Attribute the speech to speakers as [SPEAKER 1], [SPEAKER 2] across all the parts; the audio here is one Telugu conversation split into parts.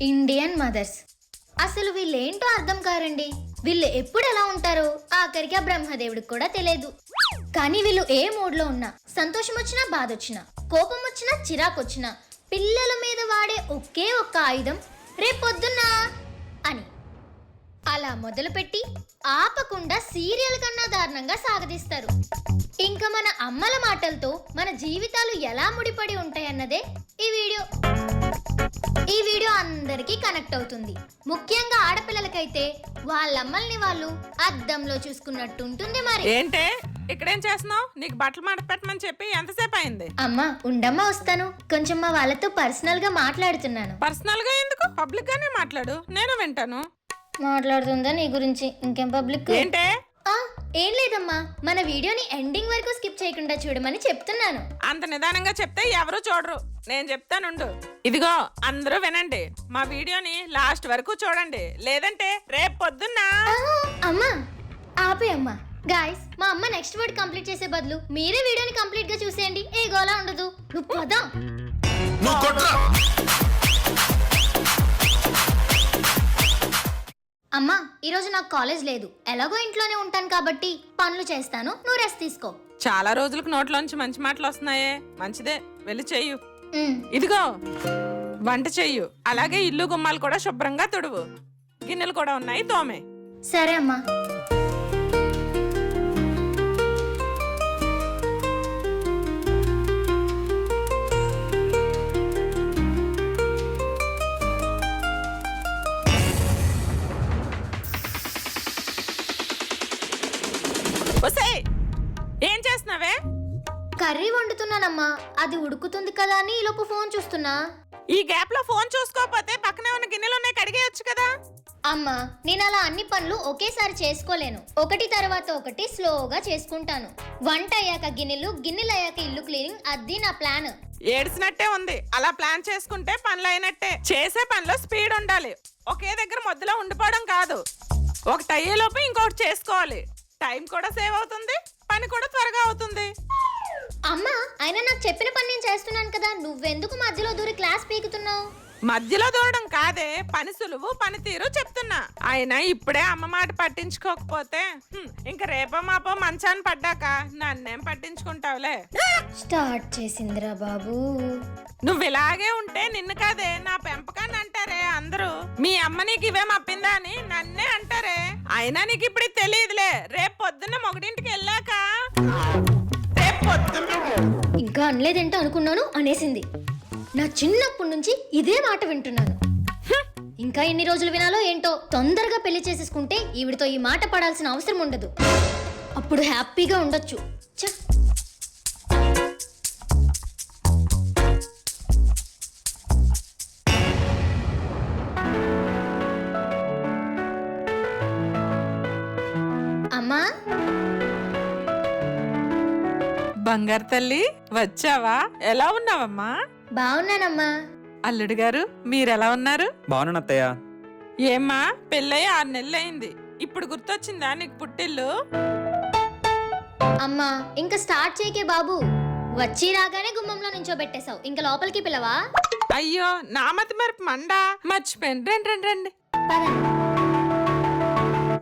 [SPEAKER 1] ఇండియన్ మదర్స్ అసలు వీళ్ళేంటో అర్థం కారండి. వీళ్ళు ఎప్పుడు ఎలా ఉంటారో ఆఖరికి ఆ బ్రహ్మదేవుడికి కూడా తెలియదు. కానీ వీళ్ళు ఏ మూడ్లో ఉన్నా, సంతోషం వచ్చినా బాధ వచ్చినా, కోపం వచ్చినా చిరాకు వచ్చినా, పిల్లల మీద వాడే ఒకే ఒక్క ఆయుధం రేపొద్దున్న అని అలా మొదలుపెట్టి ఆపకుండా సీరియల్ కన్నా దారుణంగా సాగదీస్తారు. ఇంకా మన అమ్మల మాటలతో మన జీవితాలు ఎలా ముడిపడి ఉంటాయన్నదే ఈ వీడియో అందరికీ కనెక్ట్ అవుతుంది. ముఖ్యంగా ఆడపిల్లలకైతే వాళ్ళమ్మల్ని వాళ్ళు అద్దంలో చూసుకున్నట్టు ఉంటుంది. మరి
[SPEAKER 2] ఏంటే ఇక్కడేం చేస్తున్నావు? నీకు బట్టలు మడత పెట్టమని చెప్పి ఎంతసేపు అయింది?
[SPEAKER 1] అమ్మా ఉండమ్మా, వస్తాను. కొంచెం మా వాళ్ళతో పర్సనల్ గా మాట్లాడుతున్నాను.
[SPEAKER 2] పర్సనల్ గా ఎందుకు? పబ్లిక్ గానే మాట్లాడు, నేను వింటాను.
[SPEAKER 1] మాట్లాడుతుందా నీ గురించి? ఇంకేం పబ్లిక్?
[SPEAKER 2] ఏంటే?
[SPEAKER 1] ఏం లేదమ్మా, మన వీడియోని ఎండింగ్ వరకు స్కిప్ చేయకుండా చూడమని చెప్తున్నాను.
[SPEAKER 2] అంత నిదానంగా చెప్తే ఎవరు చూడరు, నేను చెప్తానుండు. ఇదిగో అందరూ వినండి, మా వీడియోని లాస్ట్ వరకు చూడండి, లేదంటే రేపు పొద్దున్న.
[SPEAKER 1] అమ్మా ఆపే అమ్మా. గాయ్స్, మా అమ్మ నెక్స్ట్ వర్డ్ కంప్లీట్ చేసే బదులు మీరే వీడియోని కంప్లీట్ గా చూసేయండి. ఏ గోలా ఉండదు. నువ్వు పదా. అమ్మా ఈరోజు నాకు కాలేజ్ లేదు, ఎలాగో ఇంట్లోనే ఉంటాను కాబట్టి పనులు చేస్తాను, నువ్వు రెస్ట్ తీసుకో.
[SPEAKER 2] చాలా రోజులకు నోట్లోంచి మంచి మాటలు వస్తున్నాయే, మంచిదే, వెళ్ళి చెయ్యు. ఇదిగో వంట చెయ్యు, అలాగే ఇల్లు గుమ్మాలు కూడా శుభ్రంగా తుడువు, గిన్నెలు కూడా ఉన్నాయి తోమే.
[SPEAKER 1] సరే అమ్మా.
[SPEAKER 2] ఏం చేస్తున్నావే?
[SPEAKER 1] కర్రీ వండుతున్నానమ్మా, అది ఉడుకుతుంది కదా అని ఈలోపు ఫోన్ చూస్తున్నా.
[SPEAKER 2] ఈ గ్యాప్ లో ఫోన్ చూసుకోకపోతే పక్కనే ఉన్న గిన్నెలు ఉన్నాయి, కడిగేయొచ్చు కదా.
[SPEAKER 1] అమ్మా నేను అలా అన్ని పనులు ఒకేసారి చేసుకోలేను, ఒకటి తర్వాత ఒకటి స్లోగా చేసుకుంటాను. వంట అయ్యాక గిన్నెలు, గిన్నెలు అయ్యాక ఇల్లు క్లీనింగ్, అది నా ప్లాన్.
[SPEAKER 2] ఏడ్చినట్టే ఉంది, అలా ప్లాన్ చేసుకుంటే పనులు అయినట్టే. చేసే పనిలో స్పీడ్ ఉండాలి, ఒకే దగ్గర మొదలో ఉండిపోవడం కాదు. ఒకటి అయ్యేలోపు ఇంకొకటి చేసుకోవాలి, టైం కూడా సేవ్ అవుతుంది, పని కూడా త్వరగా అవుతుంది.
[SPEAKER 1] అమ్మా అయినా నాకు చెప్పిన పని నేను చేస్తున్నాను కదా, నువ్వెందుకు మధ్యలో దూరి క్లాస్ పీకుతున్నావు?
[SPEAKER 2] మధ్యలో దూరడం కాదే, పని సులువు పనితీరు చెప్తున్నా. అయినా ఇప్పుడే అమ్మ మాట పట్టించుకోకపోతే ఇంకా రేపో మాపో మంచాన్ని పడ్డాక నన్నేం పట్టించుకుంటావులే.
[SPEAKER 1] స్టార్ట్ చేసిందిరా బాబు.
[SPEAKER 2] నువ్వు ఇలాగే ఉంటే నిన్ను కాదే నా పెంపకాన్ని అంటారే అందరూ. మీ అమ్మ నీకు ఇవేం అప్పిందా అని నన్నే అంటారే. అయినా నీకు ఇప్పుడు తెలియదులే, రేపు పొద్దున్న మొగడింటికి వెళ్ళాక. రేపు పొద్దున్న
[SPEAKER 1] ఇంకా అనలేదేంటో అనుకున్నాను, అనేసింది. నా చిన్నప్పటి నుంచి ఇదే మాట వింటున్నాను. ఇంకా ఎన్ని రోజులు వినాలో ఏంటో. తొందరగా పెళ్లి చేసేసుకుంటే ఈవిడితో ఈ మాట పడాల్సిన అవసరం ఉండదు, అప్పుడు హ్యాపీగా ఉండొచ్చు. అమ్మా
[SPEAKER 2] బంగారు తల్లి వచ్చావా? ఎలా ఉన్నావమ్మా?
[SPEAKER 1] బాగున్నానమ్మా.
[SPEAKER 2] అల్లుడు గారు మీరెలా ఉన్నారు?
[SPEAKER 3] బాగున్నాను అత్తయ్య.
[SPEAKER 2] ఏమ్మా పెళ్ళై 6 నెలలైంది, ఇప్పుడు గుర్తొచ్చిందా నీకు పుట్టిల్లు?
[SPEAKER 1] అమ్మా ఇంకా స్టార్ట్ చేయకే బాబు, వచ్చి రాగానే గుమ్మంలో నించోబెట్టేశావు, ఇంకా లోపలికి పిల్లవా?
[SPEAKER 2] అయ్యో నా మతి మరపు మండా, మర్చిపోయాను. రండి రండి రండి,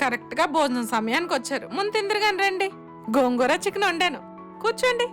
[SPEAKER 2] కరెక్ట్ గా భోజనం సమయానికి వచ్చారు. ముందు తిందరుగాని రండి, గోంగూర చికెన్ వండాను, కూర్చోండి.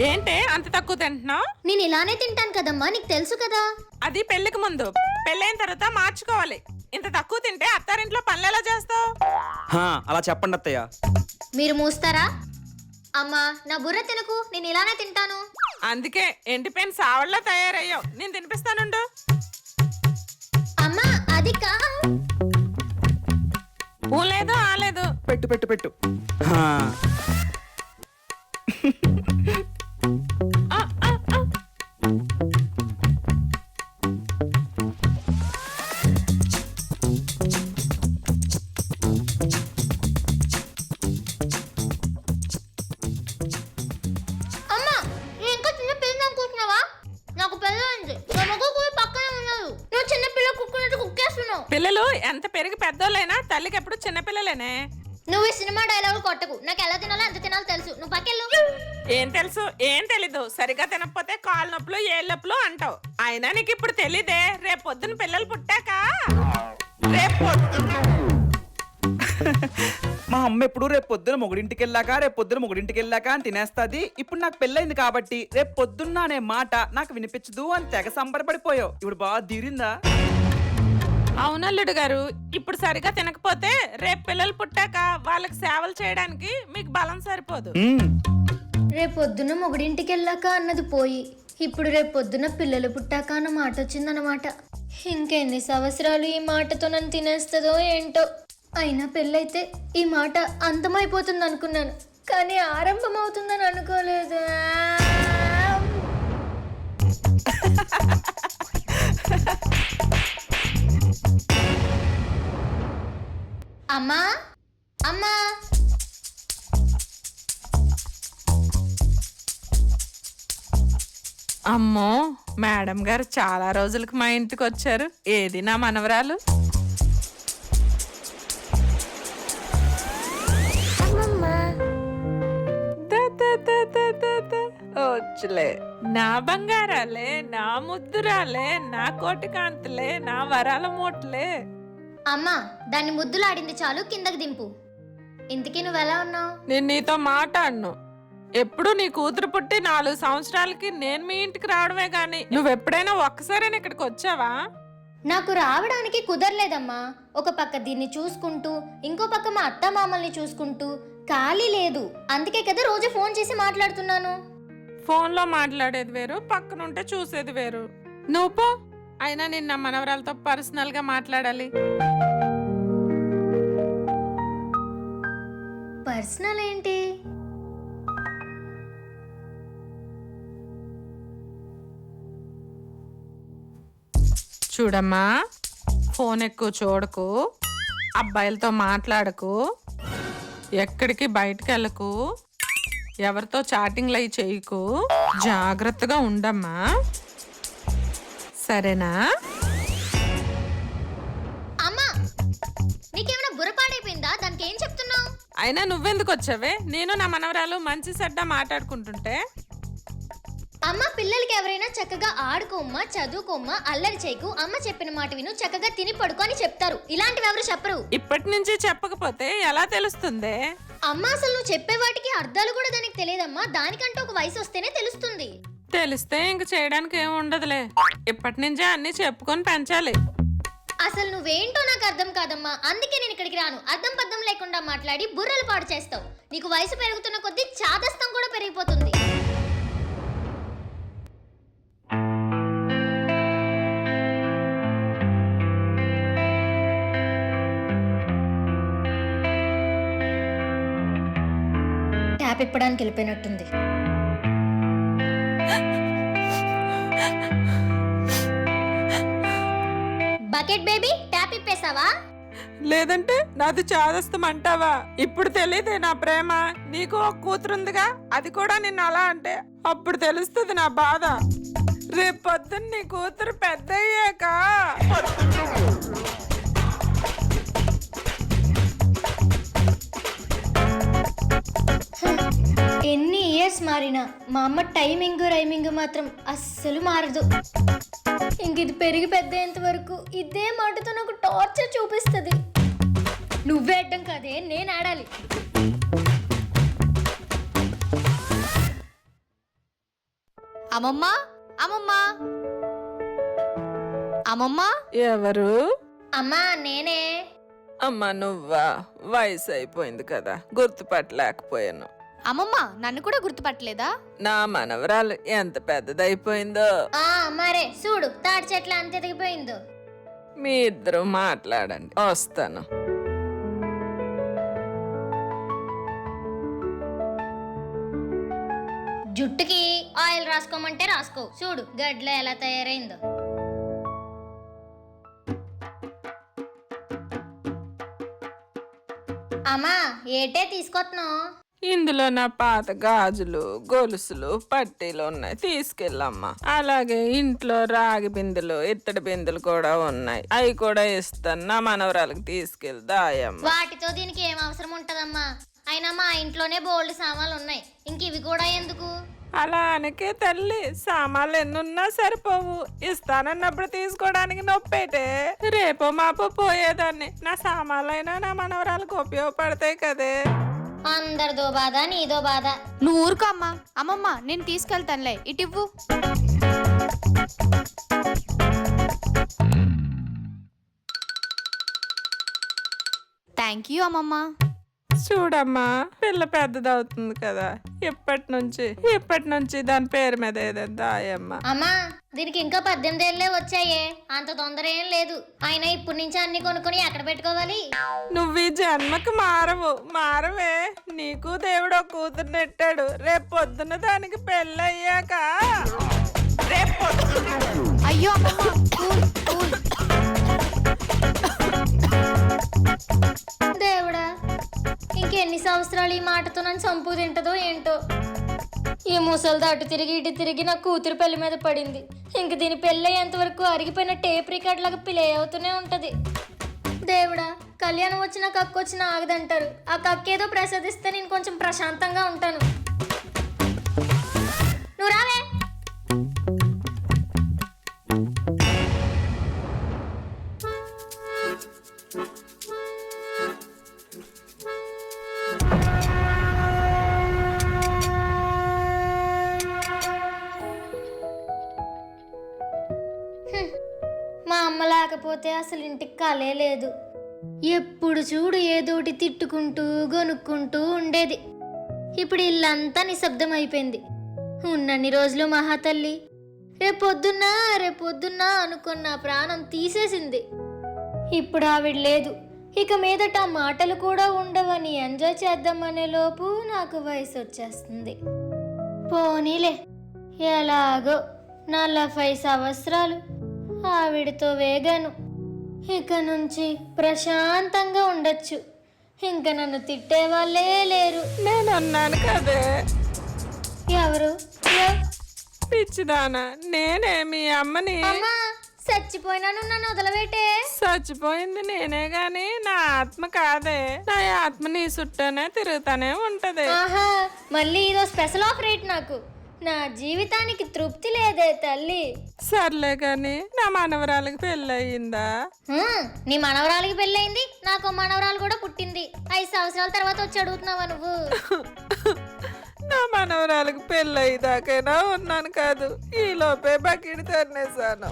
[SPEAKER 2] ఏంటే అంత తక్కువ తింటున్నావు?
[SPEAKER 1] నేను ఇలానే తింటాను కదమ్మా, నీకు తెలుసు కదా.
[SPEAKER 2] అది పెళ్లికి ముందు, పెళ్ళైన తర్వాత మార్చుకోవాలి. ఇంత తక్కువ తింటే అత్తారింట్లో పనులు ఎలా చేస్తావు?
[SPEAKER 3] అలా చెప్పండి అత్తయ్య.
[SPEAKER 1] మీరు మూస్తారా? అమ్మా నా బుర్ర తినకు, నేను ఇలానే తింటాను.
[SPEAKER 2] అందుకే ఎండిపోయిన సావళ్ళ తయారయ్యావు, నేను తినిపిస్తానుండు.
[SPEAKER 1] అమ్మా అది కా
[SPEAKER 2] లేదు ఆలేదు,
[SPEAKER 3] పెట్టు పెట్టు పెట్టు.
[SPEAKER 1] అమ్మా ఇంకా
[SPEAKER 2] తల్లికి ఎప్పుడు చిన్నపిల్లలేనే.
[SPEAKER 1] నువ్వు ఈ సినిమా డైలాగులు కొట్టకు. నాకు ఎలా తినాలో ఎంత తినాలో తెలుసు. నువ్వు పక్కెళ్ళు.
[SPEAKER 2] ఏం తెలుసు? ఏం తెలీదు. సరిగా తినకపోతే కాలు నొప్పులు ఏళ్ళ నొప్పులు అంటావు. అయినా నీకు ఇప్పుడు తెలీదే. రేపు పొద్దున పిల్లలు పుట్టాక
[SPEAKER 3] మా అమ్మ ఎప్పుడు రేపు పొద్దున మొగుడింటికి వెళ్ళాక అని తినేస్తాది. ఇప్పుడు నాకు పెళ్ళైంది కాబట్టి రేపు పొద్దున్న అనే మాట నాకు వినిపించదు అని తెగ సంబరపడిపోయావు. ఇప్పుడు బాగా తీరిందా?
[SPEAKER 2] అవునల్లుడు గారు, ఇప్పుడు సరిగా తినకపోతే రేపు పిల్లలు పుట్టాక వాళ్ళకి సేవలు చేయడానికి మీకు బలం సరిపోదు.
[SPEAKER 1] రేపు పొద్దున్న మొగుడింటికి వెళ్ళాక అన్నది పోయి ఇప్పుడు రేపు పొద్దున్న పిల్లలు పుట్టాక అన్న మాట వచ్చిందన్నమాట. ఇంకెన్ని సంవత్సరాలు ఈ మాటతో నన్ను తినేస్తుందో ఏంటో. అయినా పెళ్ళైతే ఈ మాట అంతమైపోతుంది అనుకున్నాను, కానీ ఆరంభం అవుతుందని అనుకోలేదు. అమ్మా అమ్మా
[SPEAKER 2] అమ్మో, మేడం గారు చాలా రోజులకి మా ఇంటికి వచ్చారు. ఏది నా మనవరాలు? వచ్చలే నా బంగారాలే, నా ముద్దురాలే, నా కోటి కాంతులే, నా వరాల మూటలే.
[SPEAKER 1] అమ్మా, దాన్ని ముద్దులాడింది చాలు, కిందకి దింపు. ఇంతకీ నువ్వెలా ఉన్నావు?
[SPEAKER 2] నేను నీతో మాట్లాడను. ఎప్పుడు నీ కూతురు పుట్టి 4 సంవత్సరాలకి నేను మీ ఇంటికి రావడమే గాని నువ్వెప్పుడైనా ఒక్కసారైనా ఇక్కడికి వచ్చావా?
[SPEAKER 1] నాకు రావడానికి కుదరలేదమ్మా. ఒక పక్క దీన్ని చూసుకుంటూ ఇంకో పక్క మా అత్త మామల్ని చూసుకుంటూ ఖాళీ లేదు. అందుకే కదా రోజు ఫోన్ చేసి మాట్లాడుతున్నాను.
[SPEAKER 2] ఫోన్లో మాట్లాడేది వేరు, పక్కనుంటే చూసేది వేరు. నువ్వు పో. అయినా నిన్న మనవరాలతో పర్సనల్ గా మాట్లాడాలి.
[SPEAKER 1] పర్సనల్ ఏంటి?
[SPEAKER 2] చూడమ్మా, ఫోన్ ఎక్కువ చూడకు, అబ్బాయిలతో మాట్లాడకు, ఎక్కడికి బయటకు వెళ్ళకు, ఎవరితో చాటింగ్లు అయి చేయకు, జాగ్రత్తగా ఉండమ్మా, సరేనా?
[SPEAKER 1] అమ్మా, నీకేమైనా బుర్రపాడైపోయిందా? దానికి ఏం చెప్తున్నావు?
[SPEAKER 2] అయినా నువ్వెందుకు వచ్చావే? నేను నా మనవరాలు మంచి చెడ్డ మాట్లాడుకుంటుంటే.
[SPEAKER 1] అమ్మ, పిల్లలకి ఎవరైనా చక్కగా ఆడుకోమ్మా, చదువుకోమ్మా, అల్లరి చేయకు, అమ్మ చెప్పిన మాట విను, చక్కగా తిని పడుకో అని చెప్తారు. ఇలాంటివి ఎవరు చెప్పరు.
[SPEAKER 2] ఇప్పటి నుంచి చెప్పకపోతే ఎలా తెలుస్తుంది?
[SPEAKER 1] అమ్మ, అసలు నువ్వు చెప్పే వాటికి అర్థాలు కూడా దానికి తెలియదమ్మా. దానికంటే ఒక వయసు వస్తేనే తెలుస్తుంది.
[SPEAKER 2] తెలిస్తే ఇంక చేయడానికి ఏం ఉండదులే. ఇప్పటి నుంచే అన్ని చెప్పుకొని పెంచాలి.
[SPEAKER 1] అసలు నువ్వేంటో నాకు అర్థం కాదమ్మా. అందుకే నేను ఇక్కడికి రాను. అర్థం పద్ధం లేకుండా మాట్లాడి బుర్రలు పాడు చేస్తావు. నీకు వయసు పెరుగుతున్న కొద్దీ చాదస్తం కూడా పెరిగిపోతుంది. ట్యాప్ ఇప్పడానికి వెళ్ళిపోయినట్టుంది. బకెట్ బేబీ, ట్యాప్ ఇప్పేసావా?
[SPEAKER 2] లేదంటే నాది చాదస్తం అంటావా? ఇప్పుడు తెలియదే నా ప్రేమ. నీకు ఒక కూతురుందిగా, అది కూడా నిన్ను అలా అంటే అప్పుడు తెలుస్తుంది నా బాధ. రేపు పొద్దున్న నీ కూతురు పెద్ద అయ్యాక
[SPEAKER 1] ఎన్ని ఇయర్స్ మారినా మా అమ్మ టైమింగ్ రైమింగ్ మాత్రం అస్సలు మారదు. ఇంక ఇది పెరిగి పెద్ద వరకు ఇదే మాటతో నాకు టార్చర్ చూపిస్తుంది. నువ్వే అడ్డం కాదే, నేను ఆడాలి.
[SPEAKER 4] అమ్మమ్మ, అమ్మమ్మ, అమ్మమ్మ.
[SPEAKER 2] ఎవరు?
[SPEAKER 1] అమ్మా, నేనే.
[SPEAKER 2] అమ్మా నువ్వా? వయసు అయిపోయింది కదా, గుర్తుపట్టలేకపోయాను.
[SPEAKER 4] అమ్మమ్మ, నన్ను కూడా గుర్తుపట్టలేదా?
[SPEAKER 2] నా మనవరాలు ఎంత పెద్దదైపోయిందో.
[SPEAKER 1] మరే చూడు, తాటి చెట్ల అంత ఎదిగిపోయిందో.
[SPEAKER 2] మీ ఇద్దరు మాట్లాడండి, వస్తాను.
[SPEAKER 1] జుట్టుకి ఆయిల్ రాసుకోమంటే రాసుకో. చూడు గడ్లో ఎలా తయారైందో. అమ్మా, ఏటే తీసుకొస్తున్నావు?
[SPEAKER 2] ఇందులో నా పాత గాజులు గొలుసులు పట్టీలు ఉన్నాయి, తీసుకెళ్ళమ్మా. అలాగే ఇంట్లో రాగి బిందెలు ఇత్తడి బిందెలు కూడా ఉన్నాయి, అవి కూడా ఇస్తాను. నా మనవరాలకు తీసుకెళ్ళి దాయమ్మ.
[SPEAKER 1] వాటితో దీనికి ఏం అవసరం ఉంటదమ్మా? అయినా మా ఇంట్లోనే బోల్డ్ సామాన్లు ఉన్నాయి, ఇంక ఇవి కూడా ఎందుకు?
[SPEAKER 2] అలా అనకే తల్లి, సామాన్లు ఎన్నున్నా సరిపోవు. ఇస్తానన్నప్పుడు తీసుకోవడానికి నొప్పేటే. రేపో మాపో పోయేదాన్ని. నా సామాన్లైనా నా మనవరాలకు ఉపయోగపడతాయి కదే.
[SPEAKER 1] అందరిదో బాధ నీదో బాధ.
[SPEAKER 4] నువ్వు ఊరుకో అమ్మా. అమ్మమ్మ నేను తీసుకెళ్తానులే, ఇటివ్వు. థ్యాంక్ యూ అమ్మమ్మ.
[SPEAKER 2] చూడమ్మా, పిల్ల పెద్దదవుతుంది కదా, ఇప్పటి నుంచి దాని పేరు మీద ఏదైనా దాయమ్మా.
[SPEAKER 1] అమ్మా దీనికి ఇంకా 18 ఏళ్ళే వచ్చాయే, అంత తొందర ఏం లేదు. అయినా ఇప్పటి నుంచి అన్ని కొనుక్కొని ఎక్కడ పెట్టుకోవాలి?
[SPEAKER 2] నువ్వు ఈ జన్మకు మారవే. నీకు దేవుడు ఒక కూతురు నెట్టాడు. రేపు పొద్దున్న దానికి పెళ్ళయ్యాక
[SPEAKER 4] అయ్యో అమ్మమ్మ, కూల్ కూల్.
[SPEAKER 1] దేవుడా, ఇంకెన్ని సంవత్సరాలు ఈ మాటతో నన్ను చంపు తింటదో ఏంటో. ఈ ముసలిది అటు తిరిగి ఇటు తిరిగి నా కూతురు పెళ్లి మీద పడింది. ఇంక దీని పెళ్ళి అయ్యేంత వరకు అరిగిపోయిన టేప్ రికార్డ్ లాగా ప్లే అవుతూనే ఉంటది. దేవుడా, కళ్యాణం వచ్చిన కక్కు వచ్చిన ఆగదంటారు. ఆ కక్కేదో ప్రసాదిస్తే నేను కొంచెం ప్రశాంతంగా ఉంటాను. నువ్వు రావే. మా అమ్మ లేకపోతే అసలు ఇంటికి కలే లేదు. ఎప్పుడు చూడు ఏదోటి తిట్టుకుంటూ గొనుక్కుంటూ ఉండేది. ఇప్పుడు ఇల్లంతా నిశ్శబ్దం అయిపోయింది. ఉన్నన్ని రోజులు మహాతల్లి రేపొద్దున్నా అనుకున్న ప్రాణం తీసేసింది. ఇప్పుడు ఆవిడ లేదు. ఇక మీదట ఆ మాటలు కూడా ఉండవని ఎంజాయ్ చేద్దామనే లోపు నాకు వయసు వచ్చేస్తుంది. పోనీలే, ఎలాగో 40 సంవత్సరాలు ఆవిడతో వేగాను. ఇక నుంచి ప్రశాంతంగా ఉండొచ్చు. ఇంక నన్ను తిట్టే వాళ్ళే లేరు.
[SPEAKER 2] నేను అన్నాను కదే.
[SPEAKER 1] ఎవరు?
[SPEAKER 2] పిచ్చిదానా, నేనే మీ అమ్మని.
[SPEAKER 1] అమ్మా, చచ్చిపోయినా నువ్వు నన్ను వదలవేటే?
[SPEAKER 2] చచ్చిపోయింది నేనే గాని నా ఆత్మ కాదే. నా ఆత్మ నీ చుట్టూనే తిరుగుతానే ఉంటది.
[SPEAKER 1] ఆహా, మళ్ళీ ఇదో స్పెషల్ ఆఫర్ రేట్ నాకు. నా జీవితానికి తృప్తి లేదే తల్లి.
[SPEAKER 2] సర్లే గాని నా మనవరాలకి పెళ్ళయిందా?
[SPEAKER 1] నీ మనవరాలకి పెళ్ళయింది, నాకు మనవరాలు కూడా పుట్టింది. 5 సంవత్సరాల తర్వాత వచ్చి అడుగుతున్నావా నువ్వు?
[SPEAKER 2] నా మనవరాలకు పెళ్ళయ్యేదాకైనా ఉన్నాను కాదు, ఈ లోపే బకెట్ తన్నేశాను.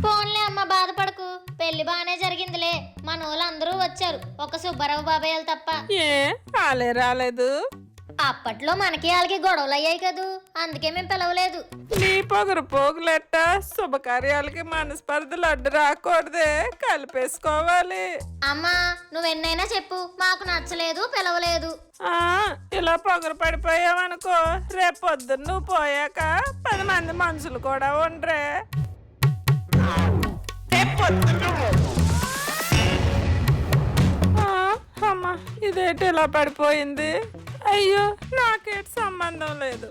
[SPEAKER 1] పోన్లే అమ్మ, బాధపడకు. పెళ్లి బాగానే జరిగిందిలే. మన వాళ్ళందరూ వచ్చారు, ఒక సుబ్బారావు బాబాయ్యలు తప్ప.
[SPEAKER 2] ఏ ఆలే రాలేదు?
[SPEAKER 1] అప్పట్లో మనకి వాళ్ళకి గొడవలు అయ్యాయి కదూ, అందుకే మేము పిలవలేదు.
[SPEAKER 2] నీ పొగరు పోగులెట్ట శుభకార్యాలకి మనస్పర్ధలు అడ్డు రాకూడదే, కలిపేసుకోవాలి.
[SPEAKER 1] అమ్మా నువ్వెన్నైనా చెప్పు, మాకు నచ్చలేదు, పిలవలేదు.
[SPEAKER 2] ఇలా పొగరు పడిపోయావనుకో, రేపు పొద్దున్న నువ్వు పోయాక 10 మంది మనుషులు కూడా ఉండరే. అమ్మా, ఇదేంటి ఇలా పడిపోయింది? అయ్యో, నాకేటి సంబంధం లేదు.